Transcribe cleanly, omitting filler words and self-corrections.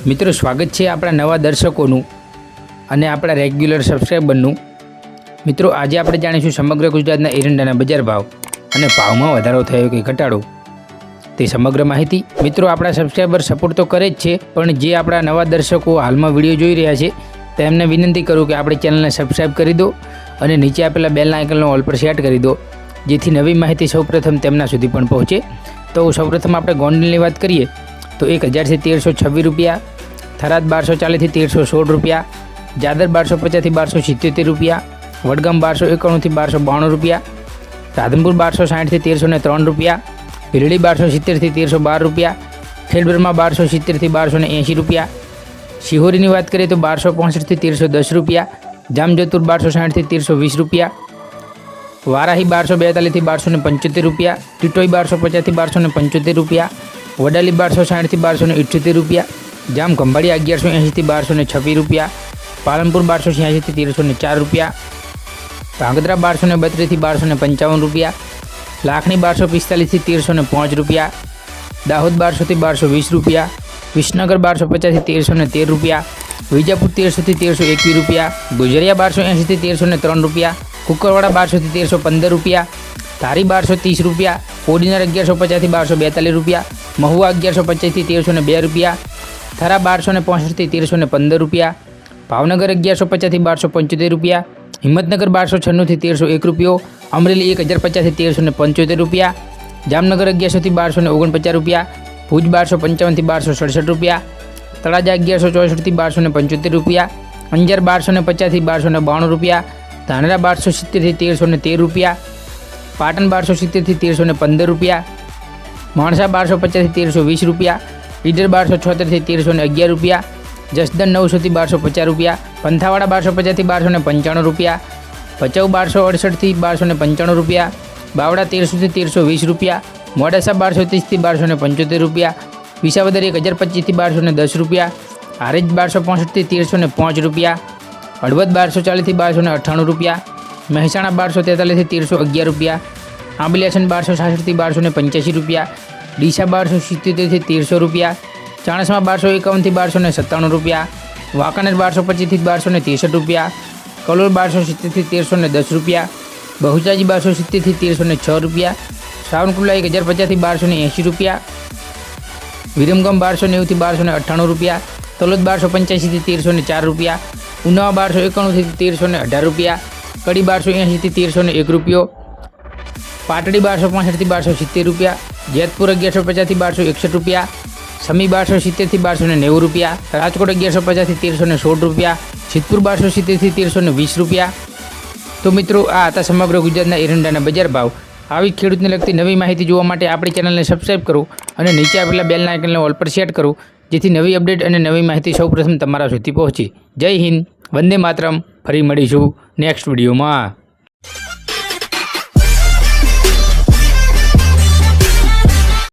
मित्रों स्वागत है अपना नवा दर्शकों अने अपना रेग्युलर सब्सक्राइबरનું। मित्रों आज आप जाणीशुं समग्र गुजरातना एरंडाना बजार भाव अने भावमां वधारो थयो कि घटाडो ते समग्र माहिती। मित्रों अपना सब्सक्राइबर सपोर्ट तो करे ज छे, पण जे अपना नवा दर्शकों हालमां विडियो जोई रह्या छे तेमने विनंती करूँ कि आपणी चेनलने सब्सक्राइब करी दो अने नीचे आपेला बेलना आइकनने ऑल पर सेट करी दो, जेथी नवी माहिती सौप्रथम तेमना सुधी पण पहोंचे। तो सौप्रथम आपणे गोंडलनी वात करीए तो 1000 से 1326 रुपया, थराद 1240 થી 1316 रुपया, जादर 1250 થી 1277 रुपया, वडगाम 1291 થી 1292 रुपया, राधनपुर 1260 થી 1303 रुपया, भीलड़ी 1270 થી 1312 रुपया, खेलबरमा 1270 થી 1280 रुपया, शिहोरी की बात करें तो 1265 થી 1310 रुपया, जामजोधपुर 1260 થી 1320 रुपया, वाराही 1242 થી 1275 रुपया, टीटोई 1250 થી 1275 रुपया, वडाली 1260 થી 1278 रुपया, जाम खंभाळिया 1180 થી 1226 रुपया, पालनपुर 1286 થી 1304 रुपया, धांगध्रा 1232 થી 1255 रुपया, लाखनी 1245 થી 1305 रुपया, दाहोद 1200 થી 1220 रुपया, विसनगर 1250 થી 1313 रुपया, विजापुर 1300 થી 1321 रुपया, गुजरिया 1280 થી 1303 रुपया, कुकरवाड़ा 1200 થી 1315 रुपया, धारी 1230 रुपया, कोडीनार 1150 થી 1242 रुपया, महुआ 1150 થી 1302 रुपया, थरा 1265 થી 1315 रुपया, भावनगर 1150 થી 1275 रुपया, हिम्मतनगर 1296 થી 1301 रुपया, अमरेली 1050 થી 1375 रुपया, जामनगर 1100 થી 1249 रुपया, भूज 1255 થી 1267 रुपया, तळाजा 1164 થી 1275 रुपया, अंजार 1250 થી 1292 रुपया, धानेरा 1270 થી 1313 रुपया, पाटण 1270 થી 1315 रुपया, माणसा 1250 થી 1320 रुपया, ईडर 1276 થી 1311 रुपया, जसदन 900 થી 1250 रुपया, पंथावाड़ा 1250 થી 1295 रुपया, भचाऊ 1268 થી 1295 रुपया, बावड़ा 1300 થી 1320 रुपया, मोडासा 1230 થી 1275 रुपया, विसावदर 1025 થી 1210 रुपया, हारेज 1265 થી 1305 रुपया, हળવદ 1240 થી 1298 रुपया, મહેસાણા 1243 થી 1311 रुपया, आंबलियासन 1266 થી 1285 रुपया, डीसा 1277 થી 1300 रुपया, चाणस्मा 1251 થી 1297 रुपया, वांकानेर 1225 થી 1263 रुपया, कलोल 1270 થી 1310 रुपया, बहुचाजी 1270 થી 1306 रुपया, सावनकुला 1050 થી 1280 रुपया, विरमगाम 1290 થી 1298 रुपया, तलोद 1285 થી 1304 रुपया, उन्नाव 1291 થી 1318 रुपया, कड़ी 1280 થી 1301 रुपया, पाटड़ी 1265 થી 1270 रुपया, जेतपुर 1150 થી 1261 रुपया, समी 1270 થી 1290 रुपया, राजकोट 1150 થી 1316 रुपया, सिद्धपुर 1270 થી 1320 रुपया। तो मित्रों आ था समग्र गुजरातना एरंडाना बजार भाव। આવી ખેડૂતને લગતી નવી માહિતી જોવા માટે આપણી ચેનલને સબસ્ક્રાઇબ કરો અને નીચે આપેલા બેલના આઇકનને ઓલ પર સેટ કરો, જેથી નવી અપડેટ અને નવી માહિતી સૌપ્રથમ તમારા સુધી પહોંચે। જય હિન્દ, વંદે માતરમ। ફરી મળીશું નેક્સ્ટ વિડીયોમાં।